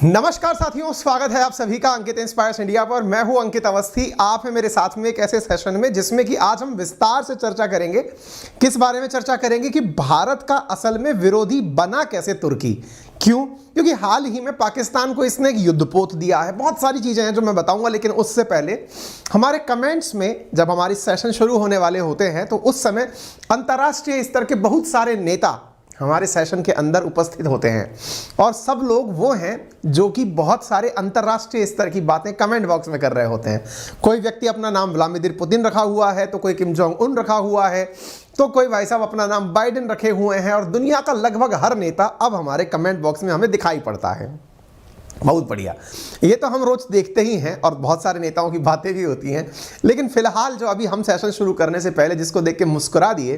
नमस्कार साथियों, स्वागत है आप सभी का अंकित इंस्पायर्स इंडिया पर। मैं हूं अंकित अवस्थी। आप हैं मेरे साथ में एक ऐसे सेशन में जिसमें कि आज हम विस्तार से चर्चा करेंगे। किस बारे में चर्चा करेंगे कि भारत का असल में विरोधी बना कैसे तुर्की। क्यों? क्योंकि हाल ही में पाकिस्तान को इसने एक युद्धपोत दिया है। बहुत सारी चीजें हैं जो मैं बताऊंगा, लेकिन उससे पहले हमारे कमेंट्स में जब हमारी सेशन शुरू होने वाले होते हैं तो उस समय अंतर्राष्ट्रीय स्तर के बहुत सारे नेता हमारे सेशन के अंदर उपस्थित होते हैं और सब लोग वो हैं जो कि बहुत सारे अंतर्राष्ट्रीय स्तर की बातें कमेंट बॉक्स में कर रहे होते हैं। कोई व्यक्ति अपना नाम व्लादिमीर पुतिन रखा हुआ है, तो कोई किम जोंग उन रखा हुआ है, तो कोई भाई साहब अपना नाम बाइडेन रखे हुए हैं और दुनिया का लगभग हर नेता अब हमारे कमेंट बॉक्स में हमें दिखाई पड़ता है। बहुत बढ़िया, ये तो हम रोज देखते ही हैं और बहुत सारे नेताओं की बातें भी होती हैं। लेकिन फिलहाल जो अभी हम सेशन शुरू करने से पहले जिसको देख के मुस्कुरा दिए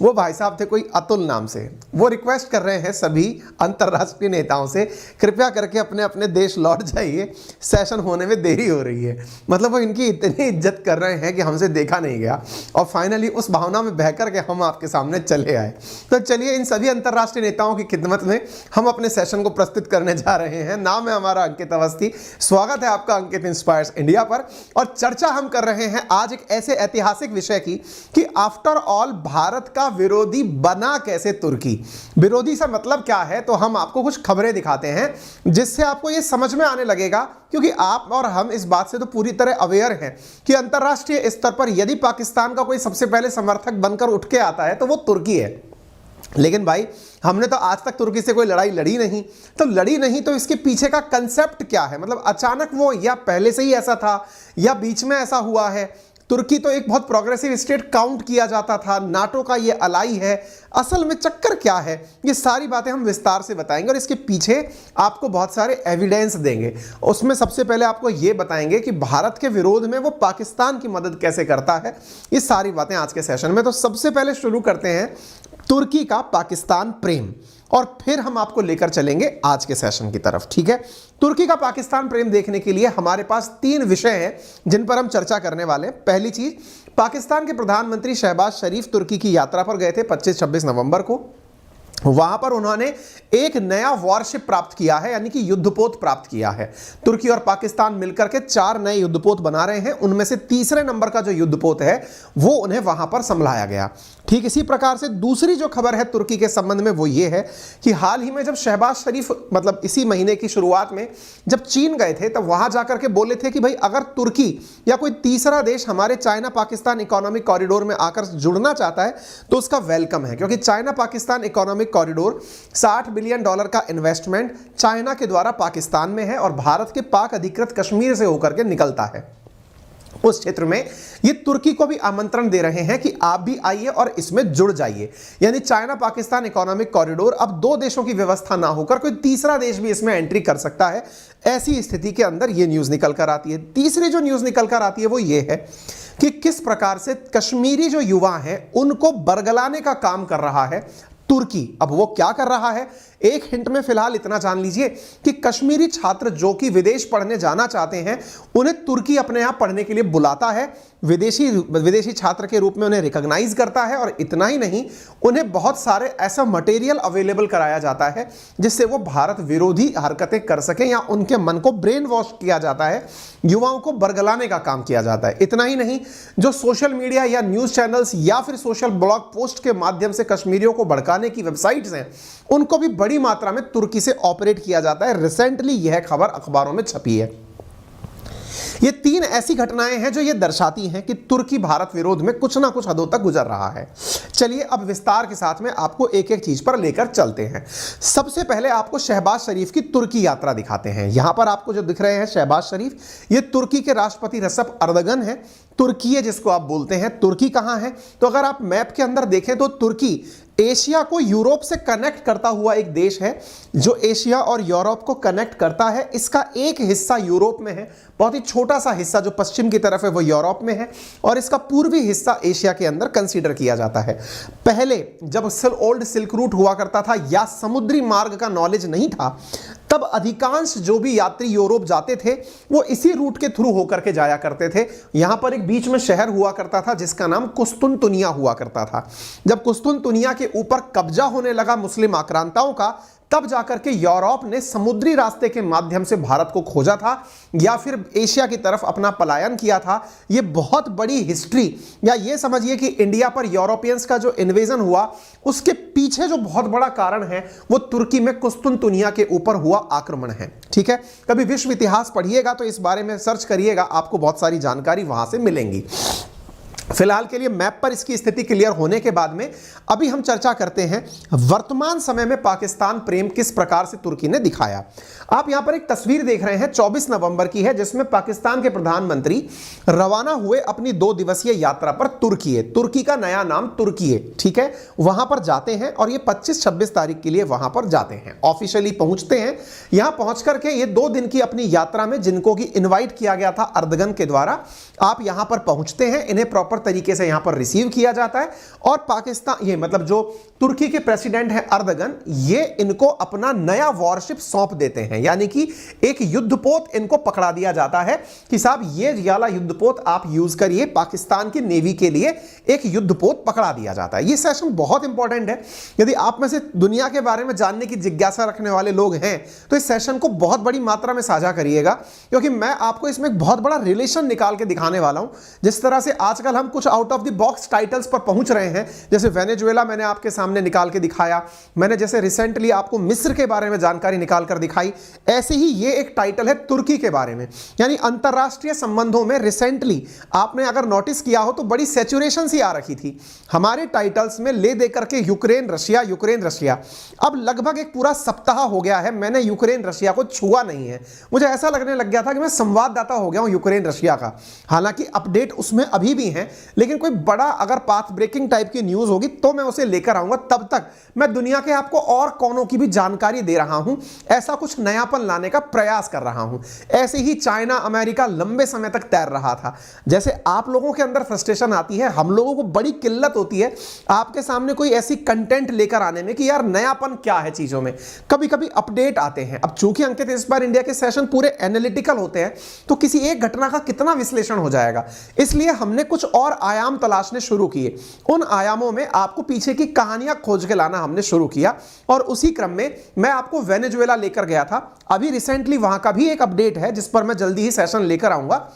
वो भाई साहब थे कोई अतुल नाम से। वो रिक्वेस्ट कर रहे हैं सभी अंतर्राष्ट्रीय नेताओं से, कृपया करके अपने अपने देश लौट जाइए, सेशन होने में देरी हो रही है। मतलब वो इनकी इतनी इज्जत कर रहे हैं कि हमसे देखा नहीं गया और फाइनली उस भावना में बह कर के हम आपके सामने चले आए। तो चलिए इन सभी अंतर्राष्ट्रीय नेताओं की खिदमत में हम अपने सेशन को प्रस्तुत करने जा रहे हैं। नाम है हमारा अंकित अवस्थी। स्वागत है आपका अंकित इंस्पायर्स इंडिया पर और चर्चा हम कर रहे हैं आज एक ऐसे ऐतिहासिक विषय की कि आफ्टर ऑल भारत का विरोधी बना कैसे तुर्की। विरोधी से मतलब क्या है, तो हम आपको कुछ खबरें दिखाते हैं जिससे आपको यह समझ में आने लगेगा, क्योंकि आप और हम इस बात से तो पूरी तरह अवेयर हैं कि अंतर्राष्ट्रीय स्तर पर यदि पाकिस्तान का कोई सबसे पहले समर्थक बनकर उठ के आता है तो वो तुर्की है। लेकिन भाई हमने तो आज तक तुर्की से कोई लड़ाई लड़ी नहीं, तो इसके पीछे का कंसेप्ट क्या है? मतलब अचानक वो या पहले से ही ऐसा था या बीच में ऐसा हुआ है। तुर्की तो एक बहुत प्रोग्रेसिव स्टेट काउंट किया जाता था, नाटो का ये अलाई है। असल में चक्कर क्या है, ये सारी बातें हम विस्तार से बताएंगे और इसके पीछे आपको बहुत सारे एविडेंस देंगे। उसमें सबसे पहले आपको ये बताएंगे कि भारत के विरोध में वो पाकिस्तान की मदद कैसे करता है। ये सारी बातें आज के सेशन में। तो सबसे पहले शुरू करते हैं तुर्की का पाकिस्तान प्रेम और फिर हम आपको लेकर चलेंगे आज के सेशन की तरफ। ठीक है, तुर्की का पाकिस्तान प्रेम देखने के लिए हमारे पास 3 विषय हैं जिन पर हम चर्चा करने वाले हैं। पहली चीज, पाकिस्तान के प्रधानमंत्री शहबाज शरीफ तुर्की की यात्रा पर गए थे 25-26 नवंबर को। वहां पर उन्होंने एक नया वॉरशिप प्राप्त किया है, यानी कि युद्धपोत प्राप्त किया है। तुर्की और पाकिस्तान मिलकर के 4 नए युद्धपोत बना रहे हैं। उनमें से तीसरे नंबर का जो युद्धपोत है वो उन्हें वहां पर संभलाया गया। ठीक इसी प्रकार से दूसरी जो खबर है तुर्की के संबंध में वो ये है कि हाल ही में जब शहबाज शरीफ मतलब इसी महीने की शुरुआत में जब चीन गए थे तब वहां जाकर के बोले थे कि भाई अगर तुर्की या कोई तीसरा देश हमारे चाइना पाकिस्तान इकोनॉमिक कॉरिडोर में आकर जुड़ना चाहता है तो उसका वेलकम है, क्योंकि China Pakistan economic corridor $60 billion का इन्वेस्टमेंट चाइना के द्वारा पाकिस्तान में है और भारत के पाक अधिकृत कश्मीर से होकर के निकलता है। उस क्षेत्र में ये तुर्की को भी आमंत्रण दे रहे हैं कि आप भी आइए और इसमें जुड़ जाइए। यानी चाइना पाकिस्तान इकोनॉमिक कॉरिडोर अब 2 देशों की व्यवस्था ना होकर कोई तीसरा देश भी इसमें एंट्री कर सकता है। ऐसी स्थिति के अंदर ये न्यूज निकल कर आती है। तीसरी जो न्यूज निकल कर आती है वो ये है कि किस प्रकार से कश्मीरी जो युवा हैं उनको बरगलाने का काम कर रहा है तुर्की। अब वो क्या कर रहा है, एक हिंट में फिलहाल इतना जान लीजिए कि कश्मीरी छात्र जो कि विदेश पढ़ने जाना चाहते हैं उन्हें तुर्की अपने यहां पढ़ने के लिए बुलाता है, विदेशी छात्र के रूप में उन्हें रिकॉग्नाइज करता है और इतना ही नहीं, उन्हें बहुत सारे ऐसा मटेरियल अवेलेबल कराया जाता है जिससे वो भारत विरोधी हरकतें कर सकें या उनके मन को ब्रेन वॉश किया जाता है, युवाओं को बरगलाने का काम किया जाता है। इतना ही नहीं, जो सोशल मीडिया या न्यूज चैनल्स या फिर सोशल ब्लॉग पोस्ट के माध्यम से कश्मीरियों को भड़काने की वेबसाइट्स हैं उनको भी बड़ी मात्रा में तुर्की से ऑपरेट किया जाता है। रिसेंटली यह खबर अखबारों में छपी है। ये 3 ऐसी घटनाएं हैं जो ये दर्शाती हैं कि तुर्की भारत विरोध में कुछ ना कुछ हदों तक गुजर रहा है। चलिए अब विस्तार के साथ में आपको एक एक चीज पर लेकर चलते हैं। सबसे पहले आपको शहबाज शरीफ की तुर्की यात्रा दिखाते हैं। यहां पर आपको जो दिख रहे हैं शहबाज शरीफ, ये तुर्की के राष्ट्रपति रसप अर्दगन है। तुर्की है जिसको आप बोलते हैं। तुर्की कहां है, तो अगर आप मैप के अंदर देखें तो तुर्की एशिया को यूरोप से कनेक्ट करता हुआ एक देश है जो एशिया और यूरोप को कनेक्ट करता है। इसका एक हिस्सा यूरोप में है, बहुत ही छोटा सा हिस्सा जो पश्चिम की तरफ है वो यूरोप में है और इसका पूर्वी हिस्सा एशिया के अंदर कंसीडर किया जाता है। पहले जब ओल्ड सिल्क रूट हुआ करता था या समुद्री मार्ग का नॉलेज नहीं था तब अधिकांश जो भी यात्री यूरोप जाते थे वो इसी रूट के थ्रू होकर के जाया करते थे। यहां पर एक बीच में शहर हुआ करता था जिसका नाम कुस्तुनतुनिया हुआ करता था। जब कुस्तुनतुनिया के ऊपर कब्जा होने लगा मुस्लिम आक्रांताओं का तब जाकर के यूरोप ने समुद्री रास्ते के माध्यम से भारत को खोजा था या फिर एशिया की तरफ अपना पलायन किया था। ये बहुत बड़ी हिस्ट्री, या ये समझिए कि इंडिया पर यूरोपियंस का जो इन्वेजन हुआ उसके पीछे जो बहुत बड़ा कारण है वो तुर्की में कुस्तुनतुनिया के ऊपर हुआ आक्रमण है। ठीक है, कभी विश्व इतिहास पढ़िएगा तो इस बारे में सर्च करिएगा, आपको बहुत सारी जानकारी वहां से मिलेंगी। फिलहाल के लिए मैप पर इसकी स्थिति क्लियर होने के बाद में अभी हम चर्चा करते हैं वर्तमान समय में पाकिस्तान प्रेम किस प्रकार से तुर्की ने दिखाया। आप यहां पर एक तस्वीर देख रहे हैं 24 नवंबर की है, जिसमें पाकिस्तान के प्रधानमंत्री रवाना हुए अपनी 2 दिवसीय यात्रा पर तुर्की का नया नाम तुर्की है। ठीक है, वहां पर जाते हैं और ये 25-26 तारीख के लिए वहां पर जाते हैं, ऑफिशियली पहुंचते हैं। यहां पहुंच करके ये 2 दिन की अपनी यात्रा में जिनको की इन्वाइट किया गया था अर्दगन के द्वारा, आप यहां पर पहुंचते हैं, इन्हें प्रॉपर तरीके से यहां पर रिसीव किया जाता है और पाकिस्तान, ये मतलब जो तुर्की के प्रेसिडेंट हैं अर्दगन, ये इनको अपना नया वॉरशिप सौंप देते हैं, यानी कि एक युद्धपोत इनको पकड़ा दिया जाता है कि साहब ये वाला युद्धपोत आप यूज करिए। पाकिस्तान की नेवी के लिए एक युद्धपोत पकड़ा दिया जाता है। ये सेशन बहुत इंपॉर्टेंट है। यदि आप में से दुनिया के बारे में जानने की जिज्ञासा रखने वाले लोग हैं तो इस सेशन को बहुत बड़ी मात्रा में साझा करिएगा, क्योंकि मैं आपको इसमें बहुत बड़ा रिलेशन निकाल के दिखाने वाला हूं। जिस तरह से आजकल हम कुछ out of the box titles पर पहुंच रहे हैं, जैसे वेनेजुएला मैंने आपके सामने निकाल के दिखाया, मैंने जैसे रिसेंटली आपको मिस्र के बारे में जानकारी निकाल कर दिखाई, ऐसे ही ये एक टाइटल है तुर्की के बारे में। यानी अंतरराष्ट्रीय संबंधों में रिसेंटली आपने अगर नोटिस किया हो तो बड़ी सैचुरेशन सी आ रखी थी हमारे टाइटल्स में, ले देकर के यूक्रेन रशिया। अब लगभग एक पूरा सप्ताह हो गया है मैंने यूक्रेन रशिया को छुआ नहीं है। मुझे ऐसा लगने लग गया था कि मैं संवाददाता हो गया हूं यूक्रेन रशिया का। हालांकि अपडेट उसमें अभी भी है, लेकिन कोई बड़ा अगर पाथ ब्रेकिंग टाइप की न्यूज होगी तो मैं उसे लेकर आऊंगा। तब तक मैं दुनिया के आपको और कोनों की भी जानकारी दे रहा हूं, ऐसा कुछ नयापन लाने का प्रयास कर रहा हूं। ऐसे ही चाइना अमेरिका लंबे समय तक तैर रहा था। जैसे आप लोगों के अंदर फ्रस्ट्रेशन आती है, हम लोगों को बड़ी किल्लत होती है आपके सामने कोई ऐसी कंटेंट लेकर आने में कि यार नयापन क्या है चीजों में। कभी कभी अपडेट आते हैं। अब चूंकि अंकित इस बार इंडिया के सेशन पूरे एनालिटिकल होते हैं तो किसी एक घटना का कितना विश्लेषण हो जाएगा, इसलिए हमने कुछ और आयाम तलाशने शुरू किए। उन आयामों में आपको पीछे की कहानियां खोज के लाना हमने शुरू किया और उसी क्रम में मैं आपको वेनेजुएला लेकर गया था। अभी रिसेंटली वहां का भी एक अपडेट है जिस पर मैं जल्दी ही सेशन लेकर आऊंगा,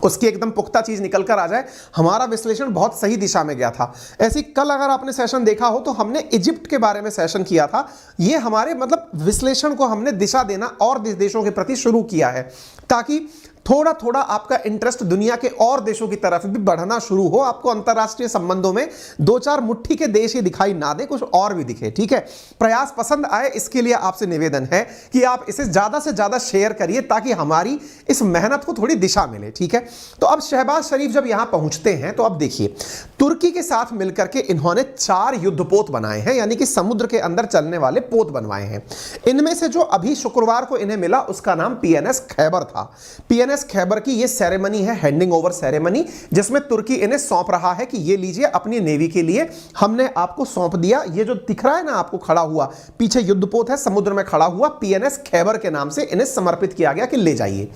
उसकी एकदम पुख्ता चीज निकल कर आ जाए। हमारा विश्लेषण बहुत सही दिशा में गया था। ऐसी कल अगर आपने सेशन देखा हो तो हमने इजिप्ट के बारे में सेशन किया था। ये हमारे मतलब विश्लेषण को हमने दिशा देना और देशों के प्रति शुरू किया है, ताकि थोड़ा थोड़ा आपका इंटरेस्ट दुनिया के और देशों की तरफ भी बढ़ना शुरू हो। आपको अंतरराष्ट्रीय संबंधों में 2-4 मुट्ठी के देश ही दिखाई ना दे, कुछ और भी दिखे। ठीक है, प्रयास पसंद आए इसके लिए आपसे निवेदन है कि आप इसे ज्यादा से ज्यादा शेयर करिए ताकि हमारी इस मेहनत को थोड़ी दिशा मिले। ठीक है, तो अब शहबाज शरीफ जब यहां पहुंचते हैं तो अब देखिए तुर्की के साथ मिलकर के इन्होंने 4 युद्धपोत बनाए हैं, यानी कि समुद्र के अंदर चलने वाले पोत बनवाए हैं। इनमें से जो अभी शुक्रवार को इन्हें मिला उसका नाम पीएनएस खैबर था। पीएनएस खैबर की ये सेरेमनी है, हैंडिंग ओवर सेरेमनी, जिसमें तुर्की इन्हें सौंप रहा है कि ये लीजिए अपनी नेवी के लिए हमने आपको सौंप दिया। ये जो दिख रहा है ना आपको खड़ा हुआ पीछे युद्धपोत है समुद्र में खड़ा हुआ, पीएनएस खैबर के नाम से इन्हें समर्पित किया गया कि ले जाइए।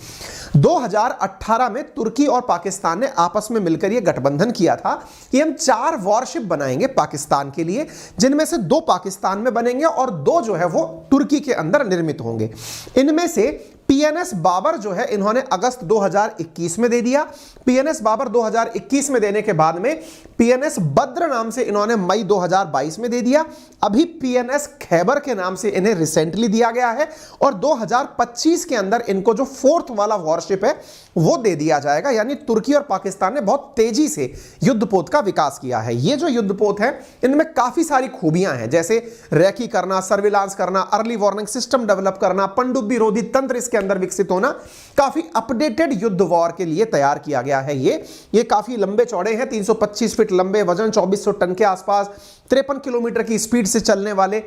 2018 में तुर्की और पाकिस्तान ने आपस में मिलकर यह गठबंधन किया था कि हम 4 वॉरशिप बनाएंगे पाकिस्तान के लिए, जिनमें से 2 पाकिस्तान में बनेंगे और 2 जो है वो तुर्की के अंदर निर्मित होंगे। इनमें से पीएनएस बाबर जो है इन्होंने अगस्त 2021 में दे दिया। पीएनएस बाबर 2021 में देने के बाद में पीएनएस बद्र नाम से इन्होंने मई 2022 में दे दिया। अभी पीएनएस खैबर के नाम से इन्हें रिसेंटली दिया गया है और 2025 के अंदर इनको जो 4th वाला वॉरशिप है वो दे दिया जाएगा। यानी तुर्की और पाकिस्तान ने बहुत तेजी से युद्धपोत का विकास किया है। ये जो युद्धपोत है इनमें काफी सारी खूबियां हैं, जैसे रेकी करना, सर्विलांस करना, अर्ली वार्निंग सिस्टम डेवलप करना, पनडुब्बी रोधी तंत्र इसके अंदर विकसित होना। काफी अपडेटेड युद्ध वॉर के लिए तैयार किया गया है। ये काफी लंबे चौड़े हैं, 325 फीट लंबे, वजन 2400 टन के आसपास, 53 किलोमीटर की स्पीड से चलने वाले,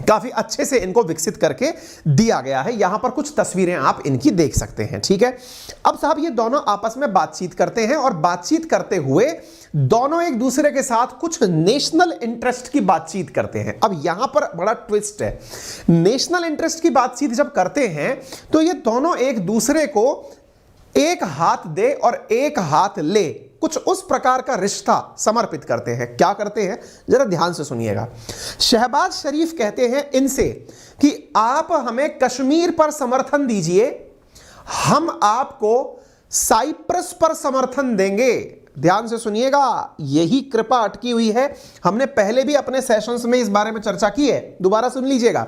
काफी अच्छे से इनको विकसित करके दिया गया है। यहां पर कुछ तस्वीरें आप इनकी देख सकते हैं। ठीक है, अब साहब ये दोनों आपस में बातचीत करते हैं और बातचीत करते हुए दोनों एक दूसरे के साथ कुछ नेशनल इंटरेस्ट की बातचीत करते हैं। अब यहां पर बड़ा ट्विस्ट है, नेशनल इंटरेस्ट की बातचीत जब करते हैं तो ये दोनों एक दूसरे को एक हाथ दे और एक हाथ ले कुछ उस प्रकार का रिश्ता समर्पित करते हैं। क्या करते हैं, जरा ध्यान से सुनिएगा। शहबाज शरीफ कहते हैं इनसे कि आप हमें कश्मीर पर समर्थन दीजिए, हम आपको साइप्रस पर समर्थन देंगे। ध्यान से सुनिएगा, यही कृपा अटकी हुई है। हमने पहले भी अपने सेशंस में इस बारे में चर्चा की है, दोबारा सुन लीजिएगा।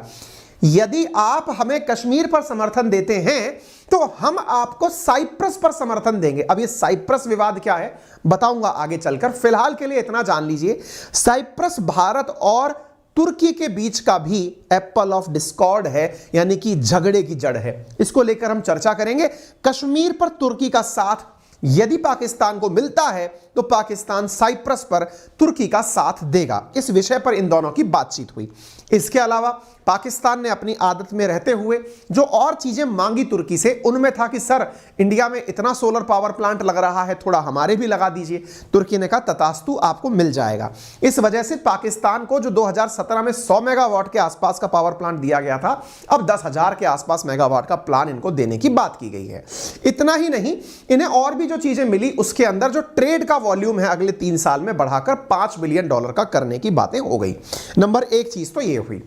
यदि आप हमें कश्मीर पर समर्थन देते हैं तो हम आपको साइप्रस पर समर्थन देंगे। अब ये साइप्रस विवाद क्या है बताऊंगा आगे चलकर, फिलहाल के लिए इतना जान लीजिए। साइप्रस भारत और तुर्की के बीच का भी एप्पल ऑफ डिस्कॉर्ड है, यानी कि झगड़े की जड़ है। इसको लेकर हम चर्चा करेंगे। कश्मीर पर तुर्की का साथ यदि पाकिस्तान को मिलता है तो पाकिस्तान साइप्रस पर तुर्की का साथ देगा। इस विषय पर इन दोनों की बातचीत हुई। इसके अलावा पाकिस्तान ने अपनी आदत में रहते हुए जो और चीजें मांगी तुर्की से, उनमें था कि सर इंडिया में इतना सोलर पावर प्लांट लग रहा है, थोड़ा हमारे भी लगा दीजिए। तुर्की ने कहा तथास्तु, आपको मिल जाएगा। इस वजह से पाकिस्तान को जो 2017 में 100 मेगावाट के आसपास का पावर प्लांट दिया गया था, अब 10,000 के आसपास मेगावाट का प्लान इनको देने की बात की गई है। इतना ही नहीं, इन्हें और भी जो चीजें मिली उसके अंदर जो ट्रेड का वॉल्यूम है अगले 3 साल में बढ़ाकर $5 बिलियन का करने की बातें हो गई। नंबर एक चीज तो ये हुई।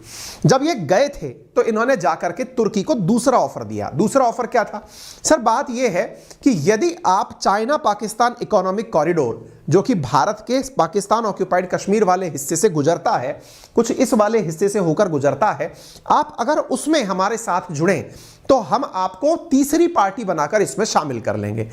जब ये गए थे तो इन्होंने जाकर के तुर्की को दूसरा ऑफर दिया। दूसरा ऑफर क्या था सर? बात यह है कि यदि आप चाइना पाकिस्तान इकोनॉमिक कॉरिडोर, जो कि भारत के पाकिस्तान ऑक्यूपाइड कश्मीर वाले हिस्से से गुजरता है, कुछ इस वाले हिस्से से होकर गुजरता है, आप अगर उसमें हमारे साथ जुड़ें तो हम आपको तीसरी पार्टी बनाकर इसमें शामिल कर लेंगे।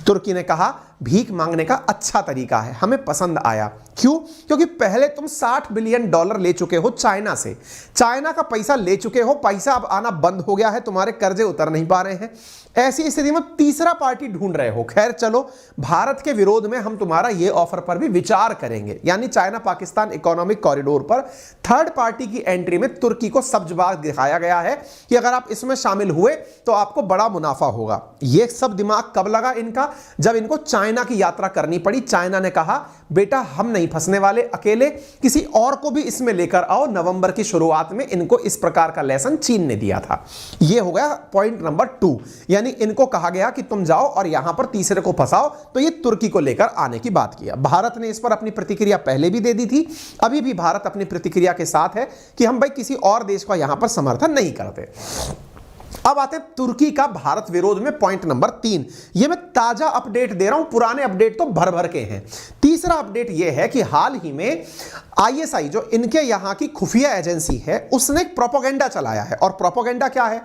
तुर्की ने कहा भीख मांगने का अच्छा तरीका है, हमें पसंद आया। क्यों? क्योंकि पहले तुम $60 बिलियन ले चुके हो चाइना से, चाइना का पैसा ले चुके हो, पैसा अब आना बंद हो गया है, तुम्हारे कर्जे उतर नहीं पा रहे हैं। ऐसी स्थिति में तीसरा पार्टी ढूंढ रहे हो। खैर चलो, भारत के विरोध में हम तुम्हारा ये ऑफर पर भी विचार करेंगे। यानी चाइना पाकिस्तान इकोनॉमिक कॉरिडोर पर थर्ड पार्टी की एंट्री में तुर्की को सब्जबाग दिखाया गया है कि अगर आप इसमें शामिल हुए तो आपको बड़ा मुनाफा होगा। यह सब दिमाग कब लगा इनका? जब इनको चाइना की यात्रा करनी पड़ी। चाइना ने कहा बेटा हम नहीं फंसने वाले अकेले, किसी और को भी इसमें लेकर आओ। नवंबर की शुरुआत में इनको इस प्रकार का लेसन चीन ने दिया था। यह हो गया पॉइंट नंबर 2। यानी इनको कहा गया कि तुम जाओ और यहां पर तीसरे को फंसाओ, तो ये तुर्की को लेकर आने की बात किया। भारत ने इस पर अपनी प्रतिक्रिया पहले भी दे दी थी, अभी भी भारत अपनी प्रतिक्रिया के साथ है कि हम भाई किसी और देश का यहां पर समर्थन नहीं करते। अब आते हैं तुर्की का भारत विरोध में पॉइंट नंबर 3। ये मैं ताजा अपडेट दे रहा हूं, पुराने अपडेट तो भर भर के हैं। तीसरा अपडेट यह है कि हाल ही में ISI, जो इनके यहां की खुफिया एजेंसी है, उसने एक प्रोपेगेंडा चलाया है। और प्रोपेगेंडा क्या है?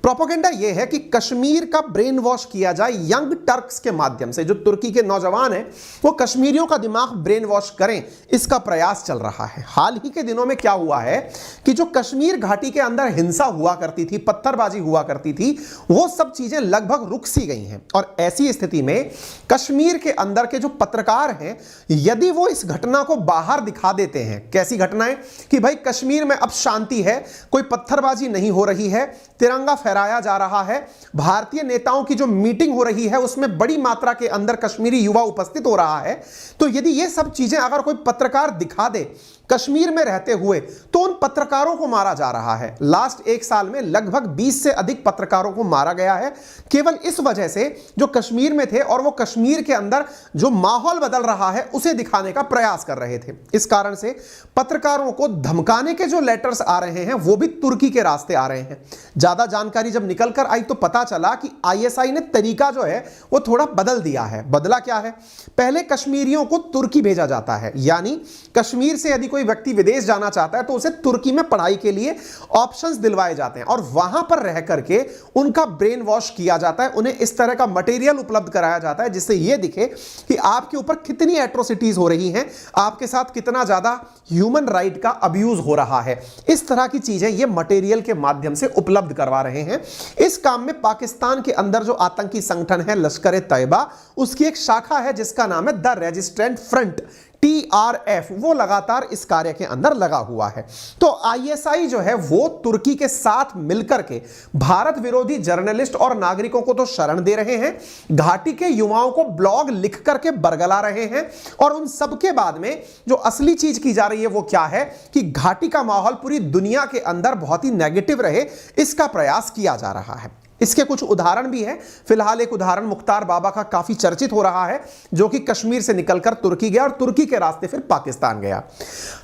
प्रोपेगेंडा यह है कि कश्मीर का ब्रेन वॉश किया जाए यंग टर्क्स के माध्यम से। जो तुर्की के नौजवान हैं वो कश्मीरियों का दिमाग ब्रेन वॉश करें, इसका प्रयास चल रहा है। हाल ही के दिनों में क्या हुआ है कि जो कश्मीर घाटी के अंदर हिंसा हुआ करती थी, पत्थरबाजी हुआ करती थी, वो सब चीजें लगभग रुक सी गई हैं। और ऐसी स्थिति में कश्मीर के अंदर के जो पत्रकार हैं, यदि वो इस घटना को बाहर दिखा देते हैं, कैसी घटनाएं कि भाई कश्मीर में अब शांति है, कोई पत्थरबाजी नहीं हो रही है, तिरंगा फहराया जा रहा है, भारतीय नेताओं की जो मीटिंग हो रही है उसमें बड़ी मात्रा के अंदर कश्मीरी युवा उपस्थित हो रहा है, तो यदि ये सब चीजें अगर कोई पत्रकार दिखा दे कश्मीर में रहते हुए, तो उन पत्रकारों को मारा जा रहा है। लास्ट 1 साल में लगभग 20 से अधिक पत्रकारों को मारा गया है, केवल इस वजह से जो कश्मीर में थे और वो कश्मीर के अंदर जो माहौल बदल रहा है उसे दिखाने का प्रयास कर रहे थे। इस कारण से पत्रकारों को धमकाने के जो लेटर्स आ रहे हैं वो भी तुर्की के रास्ते आ रहे हैं। ज्यादा जानकारी जब निकल कर आई तो पता चला कि ISI ने तरीका जो है वो थोड़ा बदल दिया है। बदला क्या है? पहले कश्मीरियों को तुर्की भेजा जाता है, यानी कश्मीर से यदि कोई व्यक्ति विदेश जाना चाहता है तो उसे तुर्की में पढ़ाई के लिए ऑप्शंस दिलवाए जाते हैं और वहां पर रह करके उनका ब्रेन वॉश किया जाता है। उन्हें इस तरह का मटेरियल उपलब्ध कराया जाता है जिससे यह दिखे कि आपके ऊपर कितनी एट्रोसिटीज हो रही हैं, आपके साथ कितना ज्यादा ह्यूमन राइट का अब्यूज हो रहा है। इस तरह की चीजें ये मटेरियल के माध्यम से उपलब्ध करवा रहे हैं। इस काम में पाकिस्तान के अंदर जो आतंकी संगठन है लश्कर ए तैयबा, उसकी एक शाखा है जिसका नाम है द रेजिस्टेंट फ्रंट, TRF, वो लगातार इस कार्य के अंदर लगा हुआ है। तो ISI जो है वो तुर्की के साथ मिलकर के भारत विरोधी जर्नलिस्ट और नागरिकों को तो शरण दे रहे हैं, घाटी के युवाओं को ब्लॉग लिख करके बरगला रहे हैं। और उन सब के बाद में जो असली चीज की जा रही है वो क्या है कि घाटी का माहौल पूरी दुनिया के अंदर बहुत ही नेगेटिव रहे, इसका प्रयास किया जा रहा है। इसके कुछ उदाहरण भी हैं। फिलहाल एक उदाहरण मुख्तार बाबा का काफी चर्चित हो रहा है, जो कि कश्मीर से निकलकर तुर्की गया और तुर्की के रास्ते फिर पाकिस्तान गया।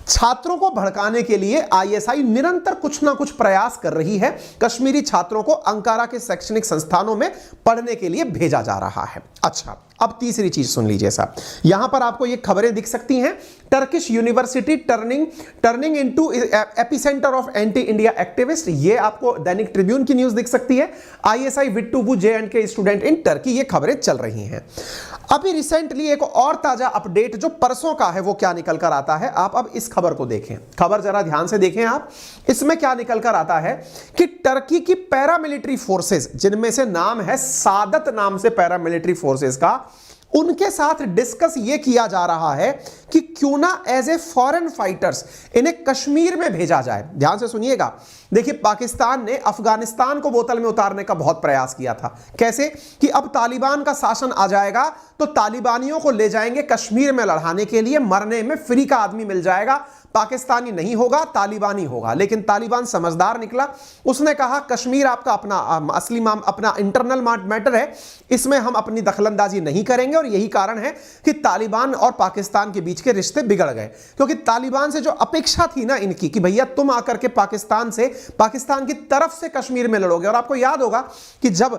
छात्रों को भड़काने के लिए आईएसआई निरंतर कुछ ना कुछ प्रयास कर रही है। कश्मीरी छात्रों को अंकारा के शैक्षणिक संस्थानों में पढ़ने के लिए भेजा जा रहा है। अच्छा, अब तीसरी चीज सुन लीजिए साहब, यहां पर आपको ये खबरें दिख सकती हैं। Turkish university turning into epicentre of anti India activist, ये आपको दैनिक ट्रिब्यून की न्यूज दिख सकती है। ISI Vittu J&K student in Turkey, ये खबरें चल रही हैं। अभी रिसेंटली एक और ताजा अपडेट जो परसों का है, वो क्या निकल कर आता है, आप अब इस खबर को देखें। खबर जरा ध्यान से देखें आप, इसमें क्या निकल कर आता है कि टर्की की पैरामिलिट्री फोर्सेस, जिनमें से नाम है सादत नाम से पैरामिलिट्री फोर्सेस का, उनके साथ डिस्कस यह किया जा रहा है कि क्यों ना एज ए फॉरेन फाइटर्स इन्हें कश्मीर में भेजा जाए। ध्यान से सुनिएगा। देखिए, पाकिस्तान ने अफगानिस्तान को बोतल में उतारने का बहुत प्रयास किया था। कैसे कि अब तालिबान का शासन आ जाएगा तो तालिबानियों को ले जाएंगे कश्मीर में लड़ाने के लिए, मरने में फ्री का आदमी मिल जाएगा, पाकिस्तानी नहीं होगा, तालिबानी होगा। लेकिन तालिबान समझदार निकला, उसने कहा कश्मीर आपका अपना असली अपना इंटरनल मैटर है, इसमें हम अपनी दखलंदाजी नहीं करेंगे। और यही कारण है कि तालिबान और पाकिस्तान के बीच के रिश्ते बिगड़ गए, क्योंकि तालिबान से जो अपेक्षा थी ना इनकी कि भैया तुम आकर के पाकिस्तान की तरफ से कश्मीर में लड़ोगे। और आपको याद होगा कि जब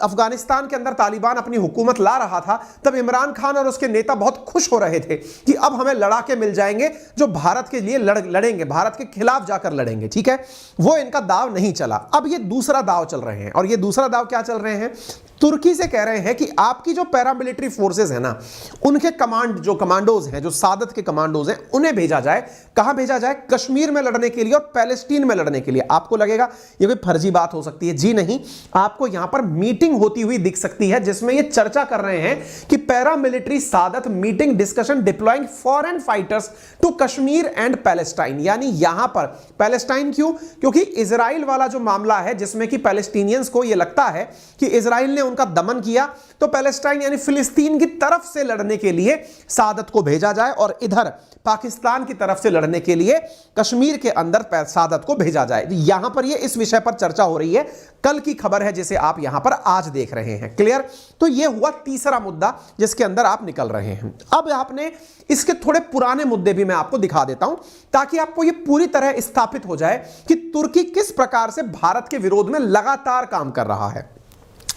अफगानिस्तान के अंदर तालिबान अपनी हुकूमत ला रहा था, तब इमरान खान और उसके नेता बहुत खुश हो रहे थे कि अब हमें लड़ाके मिल जाएंगे जो भारत के लिए लड़ेंगे, भारत के खिलाफ जाकर लड़ेंगे। ठीक है, वो इनका दाव नहीं चला। अब ये दूसरा दाव चल रहे हैं, और ये दूसरा दाव क्या चल रहे हैं, तुर्की से कह रहे हैं कि आपकी जो पैरामिलिट्री फोर्सेस है ना, उनके कमांडोज हैं, जो सादत के कमांडोज हैं, उन्हें भेजा जाए। कहां भेजा जाए? कश्मीर में लड़ने के लिए और पैलेस्टीन में लड़ने के लिए। आपको लगेगा ये कोई फर्जी बात हो सकती है, जी नहीं। आपको यहां पर मीटिंग होती हुई दिख सकती है, जिसमें ये चर्चा कर रहे हैं कि पैरामिलिट्री सादत meeting discussion deploying foreign fighters to Kashmir and Palestine. यानी यहां पर पैलेस्टाइन क्यों? क्योंकि इजराइल वाला जो मामला है, जिसमें कि पैलेस्टीनियंस को यह लगता है कि इजराइल ने उनका दमन किया, तो पैलेस्टाइन यानी फिलिस्तीन की तरफ से लड़ने के लिए सादत को भेजा जाए, और इधर पाकिस्तान की तरफ से लड़ने के लिए कश्मीर के अंदर सादत को भेजा जाए। यहां पर ये इस विषय पर चर्चा हो रही है। कल की खबर है, जिसे आप यहां पर आज देख रहे हैं। क्लियर? तो यह हुआ तीसरा मुद्दा जिसके अंदर आप निकल रहे हैं। अब आपने इसके थोड़े पुराने मुद्दे भी मैं आपको दिखा देता हूं, ताकि आपको यह पूरी तरह स्थापित हो जाए कि तुर्की किस प्रकार से भारत के विरोध में लगातार काम कर रहा है।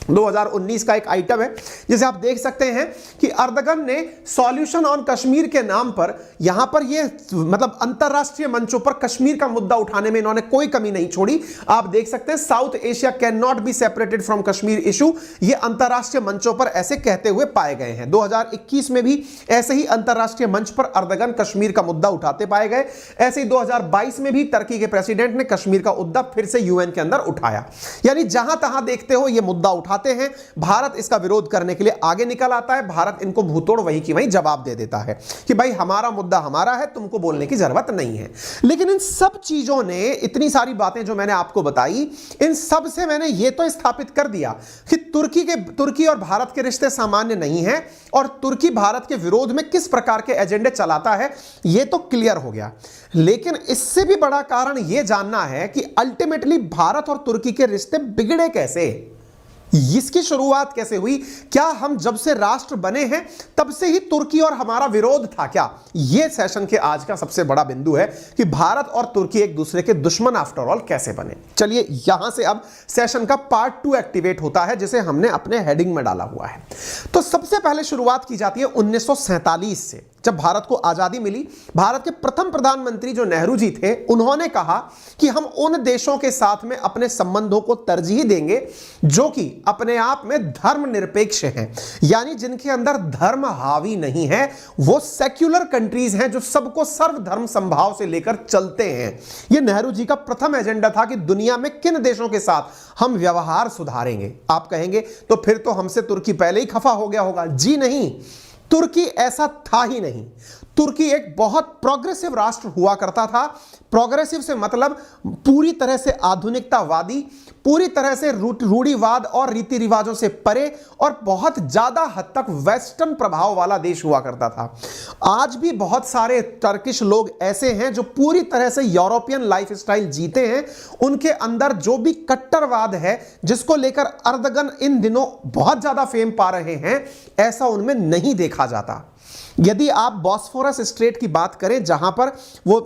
2019 का एक आइटम है, जिसे आप देख सकते हैं कि अर्दगन ने सॉल्यूशन ऑन कश्मीर के नाम पर यहां पर ये मतलब अंतरराष्ट्रीय मंचों पर कश्मीर का मुद्दा उठाने में इन्होंने कोई कमी नहीं छोड़ी। आप देख सकते हैं, south Asia can not be separated from Kashmir issue, ये अंतरराष्ट्रीय मंचों पर ऐसे कहते हुए पाए गए हैं। 2021 में भी ऐसे ही अंतरराष्ट्रीय मंच पर अर्दगन कश्मीर का मुद्दा उठाते पाए गए। ऐसे ही 2022 में भी टर्की के प्रेसिडेंट ने कश्मीर का मुद्दा फिर से यूएन के अंदर उठाया। यानी जहां तहां देखते हो ये मुद्दा उठा हैं, भारत इसका विरोध करने के लिए आगे निकल आता है। भारत इनको भूतोड़ वहीं की वहीं जवाब दे देता है कि भाई हमारा मुद्दा हमारा है, तुमको बोलने की जरूरत नहीं है। लेकिन इन सब चीजों ने, इतनी सारी बातें जो मैंने आपको बताई, इन सब से मैंने यह तो स्थापित कर दिया कि तुर्की और भारत के रिश्ते सामान्य नहीं है, और तुर्की भारत के विरोध में किस प्रकार के एजेंडे चलाता है, यह तो क्लियर हो गया। लेकिन इससे भी बड़ा कारण यह जानना है कि अल्टीमेटली भारत और तुर्की के रिश्ते बिगड़े कैसे, इसकी शुरुआत कैसे हुई। क्या हम जब से राष्ट्र बने हैं तब से ही तुर्की और हमारा विरोध था क्या? यह सेशन के आज का सबसे बड़ा बिंदु है कि भारत और तुर्की एक दूसरे के दुश्मन आफ्टर ऑल कैसे बने। चलिए, यहां से अब सेशन का पार्ट 2 एक्टिवेट होता है, जिसे हमने अपने हेडिंग में डाला हुआ है। तो सबसे पहले शुरुआत की जाती है 1947 से, जब भारत को आजादी मिली। भारत के प्रथम प्रधानमंत्री जो नेहरू जी थे, उन्होंने कहा कि हम उन देशों के साथ में अपने संबंधों को तरजीह देंगे जो कि अपने आप में धर्मनिरपेक्ष हैं, यानी जिनके अंदर धर्म हावी नहीं है, वो सेक्युलर कंट्रीज हैं जो सबको सर्वधर्म संभाव से लेकर चलते हैं। यह नेहरू जी का प्रथम एजेंडा था कि दुनिया में किन देशों के साथ हम व्यवहार सुधारेंगे। आप कहेंगे तो फिर तो हमसे तुर्की पहले ही खफा हो गया होगा। जी नहीं, तुर्की ऐसा था ही नहीं। तुर्की एक बहुत प्रोग्रेसिव राष्ट्र हुआ करता था। प्रोग्रेसिव से मतलब पूरी तरह से आधुनिकतावादी, पूरी तरह से रूढ़िवाद और रीति रिवाजों से परे और बहुत ज्यादा हद तक वेस्टर्न प्रभाव वाला देश हुआ करता था। आज भी बहुत सारे टर्किश लोग ऐसे हैं जो पूरी तरह से यूरोपियन लाइफस्टाइल जीते हैं। उनके अंदर जो भी कट्टरवाद है, जिसको लेकर अर्दगन इन दिनों बहुत ज्यादा फेम पा रहे हैं, ऐसा उनमें नहीं देखा जाता। यदि आप बॉस्फोरस स्ट्रेट की बात करें, जहां पर वो